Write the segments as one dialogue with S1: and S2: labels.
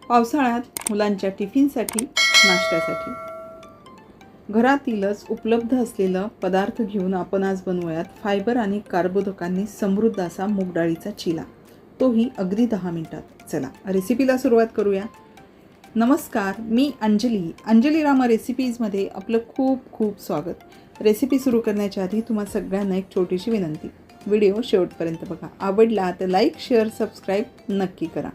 S1: पावसाळ्यात मुलांच्या टिफिनसाठी, नाश्त्यासाठी घरातीलच उपलब्ध असलेलं पदार्थ घेऊन आपण आज बनवूयात फायबर आणि कार्बोदकांनी समृद्ध असा मूग डाळीचा चिला, तोही अगदी 10 मिनिटात। चला रेसिपीला सुरुवात करूया। नमस्कार, मी अंजली रामा रेसिपीजमध्ये आपलं खूप खूप स्वागत। रेसिपी सुरू करण्याच्या आधी तुम्हा सगळ्यांना एक छोटीशी विनंती, व्हिडिओ शेवटपर्यंत बघा। आवडला तर लाईक, शेअर, सबस्क्राईब नक्की करा।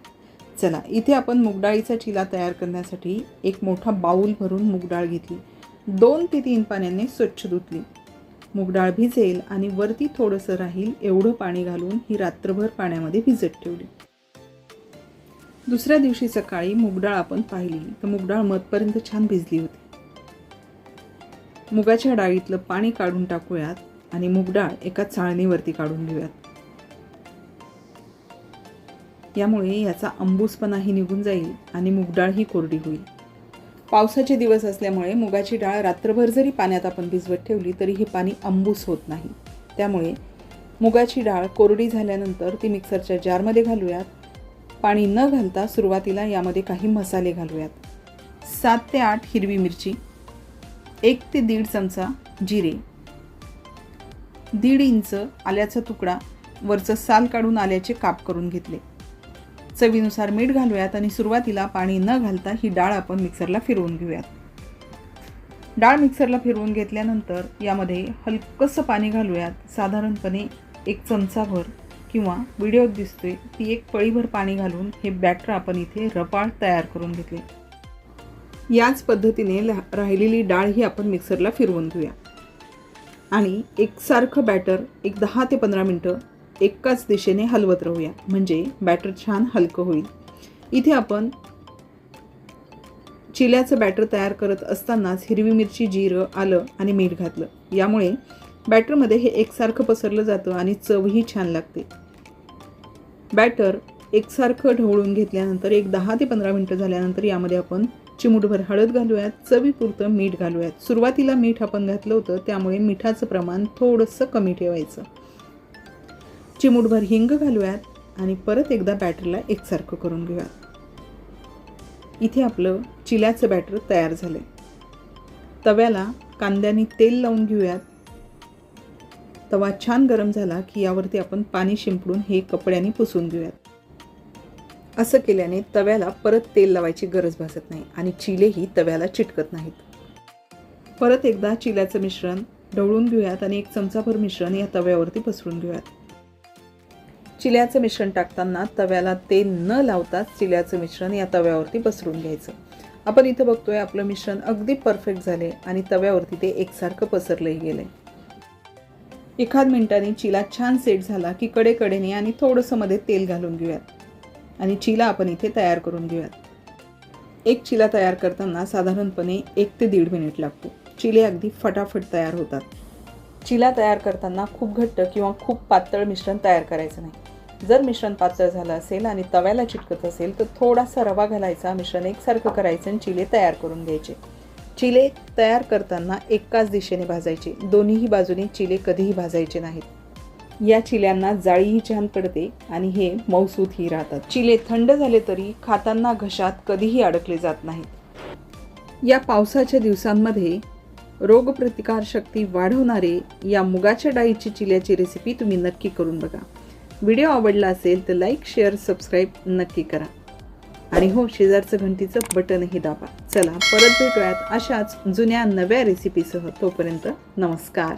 S1: चला, इथे आपण मूग डाळीचा चिला तयार करण्यासाठी एक मोठा बाउल भरून मूग डाळ घेतली। 2 ते 3 पाण्याने स्वच्छ धुतली। मूग डाळ भिजेल आणि वरती थोडंसं राहील एवढं पाणी घालून ही रात्रभर पाण्यामध्ये भिजत ठेवली। दुसऱ्या दिवशी सकाळी मूग डाळ आपण पाहिली तर मूग डाळ मधपर्यंत छान भिजली होती। मुगाच्या डाळीतलं पाणी काढून टाकूयात आणि मूग डाळ एका चाळणीवरती काढून घेऊयात। यामुळे याचा अंबूसपणाही निघून जाईल आणि मूग डाळ ही कोरडी होईल। पावसाचे दिवस असल्यामुळे मुगाची डाळ रात्रभर जरी पाण्यात आपण भिजवत ठेवली तरी हे पाणी अंबूस होत नाही। त्यामुळे मुगाची डाळ कोरडी झाल्यानंतर ती मिक्सरच्या जारमध्ये घालूयात। पाणी न घालता सुरुवातीला यामध्ये काही मसाले घालूयात। 7 ते 8 हिरवी मिरची, 1 ते 1.5 चमचा जिरे, 1.5 इंच आल्याचा तुकडा, वरचं साल काढून आल्याचे काप करून घेतले। चवीनुसार मीठ घालूयात आणि सुरुवातीला पाणी न घालता ही डाळ आपण मिक्सरला फिरवून घेऊयात। डाळ मिक्सरला फिरवून घेतल्यानंतर यामध्ये हलकंसं पाणी घालूयात। साधारणपणे 1 चमचाभर किंवा व्हिडिओत दिसतोय ती 1 पळीभर पाणी घालून हे बॅटर आपण इथे रपाळ तयार करून घेतले। याच पद्धतीने राहिलेली डाळ ही आपण मिक्सरला फिरवून घेऊया आणि एकसारखं बॅटर 10 ते 15 मिनिटं एकाच दिशेने हलवत राहूया, म्हणजे बॅटर छान हलकं होईल। इथे आपण चिल्याचं बॅटर तयार करत असतानाच हिरवी मिरची, जिरं, आलं आणि मीठ घातलं। यामुळे बॅटरमध्ये हे एकसारखं पसरलं जातं आणि चवही छान लागते। बॅटर एकसारखं ढवळून घेतल्यानंतर 10 ते 15 मिनिटं झाल्यानंतर यामध्ये आपण चिमूटभर हळद घालूयात, चवीपुरतं मीठ घालूयात। सुरुवातीला मीठ आपण घातलं होतं त्यामुळे मिठाचं प्रमाण थोडंसं कमी ठेवायचं। चिमूटभर हिंग घालूयात आणि परत एकदा बॅटरला एकसारखं करून घेऊयात। इथे आपलं चिल्याचं बॅटर तयार झालंय। तव्याला कांद्याने तेल लावून घेऊयात। तवा छान गरम झाला की यावरती आपण पाणी शिंपडून हे कपड्याने पुसून घेऊयात। असं केल्याने तव्याला परत तेल लावायची गरज भासत नाही आणि चिलेही तव्याला चिटकत नाहीत। परत एकदा चिल्याचं मिश्रण ढवळून घेऊयात आणि 1 चमचाभर मिश्रण या तव्यावरती पसरून घेऊयात। चिल्याचं मिश्रण टाकताना तव्याला तेल न लावताच चिल्याचं मिश्रण या तव्यावरती पसरून घ्यायचं। आपण इथं बघतोय आपलं मिश्रण अगदी परफेक्ट झाले आणि तव्यावरती ते एकसारखं पसरलंही गेलंय। 1 मिनिटांनी चिला छान सेट झाला की कडेकडेने आणि थोडंसं मध्ये तेल घालून घेऊयात आणि चिला आपण इथे तयार करून घेऊयात। एक चिला तयार करताना साधारणपणे 1 ते 1.5 मिनिट लागतो। चिले अगदी फटाफट तयार होतात। चिला तयार करताना खूप घट्ट किंवा खूप पातळ मिश्रण तयार करायचं नाही। जर मिश्रण पातळ झालं असेल आणि तव्याला चिटकत असेल तर थोडासा रवा घालायचा, मिश्रण एकसारखं करायचं आणि चिले तयार करून घ्यायचे। चिले तयार करताना एकाच दिशेने भाजायचे, दोन्हीही बाजूने चिले कधीही भाजायचे नाहीत। या चिल्यांना जाळीही छान पडते आणि हे मऊसूतही राहतात। चिले थंड झाले तरी खाताना घशात कधीही अडकले जात नाहीत। या पावसाच्या दिवसांमध्ये रोगप्रतिकारशक्ती वाढवणारे या मुगाच्या डाळीची चिल्याची रेसिपी तुम्ही नक्की करून बघा। व्हिडिओ आवडला असेल तर लाईक, शेअर, सबस्क्राईब नक्की करा आणि हो, शेजारचं घंटीचं बटनही दाबा। चला परत भेटूयात अशाच जुन्या नव्या रेसिपीसह। तोपर्यंत नमस्कार।